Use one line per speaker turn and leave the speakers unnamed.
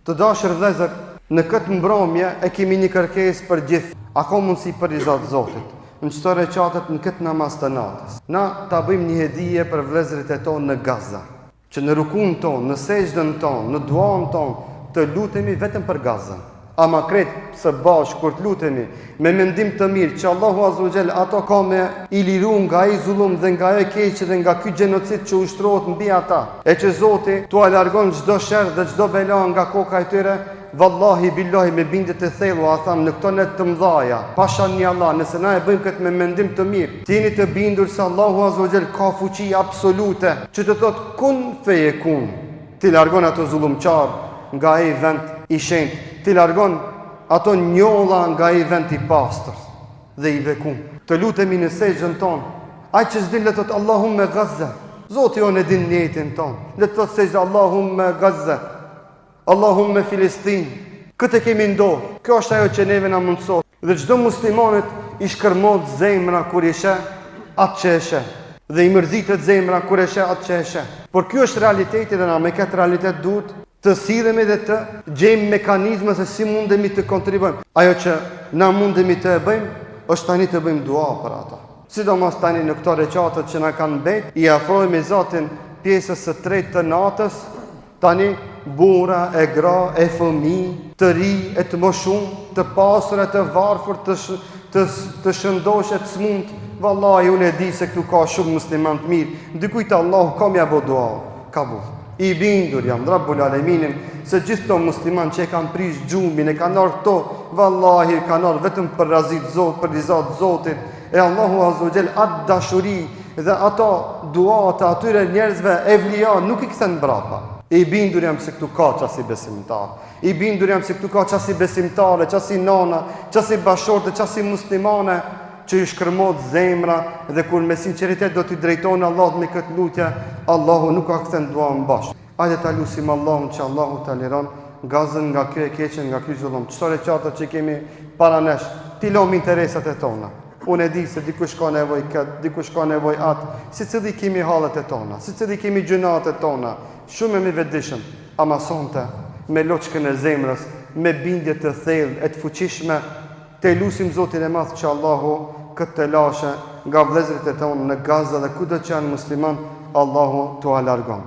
Të dashur vëllezër, në këtë mbrëmje e kemi një kërkesë për gjithë. A ka mundësi për i Zotit? Në çdo recitatet në këtë namaz të natës. Na ta bëjmë një hedhje për vëllezërit e tonë në Gaza, që në rukun tonë, në sejdën tonë, në duan tonë, të lutemi vetëm për Gaza. Ama kretë së bashkë kur të lutemi me mendim të mirë që Allahu Azza wa Jall ato ka me i liru nga ai zullum dhe nga ajo keqje dhe nga ky gjenocid që ushtrohet mbi ata, e që Zoti t'u largon çdo sherr dhe çdo bela nga koka e tyre. Wallahi billahi me bindje të thellë a tham në këto net të mëdhaja, pasha një Allah, nëse na e bëjmë këtë me mendim të mirë, jeni të bindur se Allahu Azza wa Jall ka fuqi absolute që të thotë kun feyekun, ti largon ato zullumçar nga ai vend i shenjtë, ti largon ato njolla nga ai vend i pastër dhe i bekun. Të lutemi në sejdën tonë, ai që s'din le të thotë Allahumma Gaza, Zoti on e din niyetin tonë, le të thotë sejdë Allahumma Gaza, Allahumma Filistin. Këtë kemi ndodhur. Kjo është ajo që neve na mundson. Dhe çdo muslimanit i shkërmot zemra kur i sheh atë që e sheh. Dhe i mërzitet zemra kur e sheh atë që e sheh. Por ky është realiteti dhe na me këtë realitet duhet të sillemi dhe të gjejmë mekanizma se si mundemi të kontribuojmë. Ajo që na mundemi të e bëjmë është tani të bëjmë dua për ata. Sidomos tani në këto recitatet që na kanë mbet, i afrohemi Zotin pjesës së tretë të natës. Tani burra, e gra, e fëmijë, të ri, e të moshuar, të pasur, e të varfër, të shëndosh, e të smund. Vallahi unë e di se këtu ka shumë musliman të mirë. Ndikujt Allahu ka më apo dua, ka bu. I bindur jam Rabbul Alaminin se gjithë këto musliman që e kanë prish gjumin, e kanë ardhur këto, vallahi kanë ardhur vetëm për razit Zot, për rizat Zotit. E Allahu Azza wa Jall atë dashuri dhe ato duat e atyre njerëzve evlia nuk i kthen brapa. I bindur jam se këtu ka qasi besimtar. I bindur jam se këtu ka qasi besimtare, qasi nana, qasi bashorte, qasi muslimane që i shkërmot zemra dhe kur me sinqeritet do t'i drejtojnë Allah me këtë lutje, Allahu nuk ka kthen duan bash. Hajde ta lutim Allahun që Allahu ta liron Gazën nga kjo e keqen, nga ky zullum. Çfarë recitatet që kemi para nesh, ti lëm interesat e tona. Unë e di se dikush ka nevojë këtë, dikush ka nevojë atë, sicili kemi hallet e tona, sicili kemi gjunat e tona, shumë e vetëdijshëm, ama sonte me loçkën e zemrës, me bindje të thellë e të fuqishme, te lutim Zotin e Madh që Allahu këtë të lashe nga vëllezërit e tonë në Gaza dhe kudo që janë musliman, Allahu t'u largon.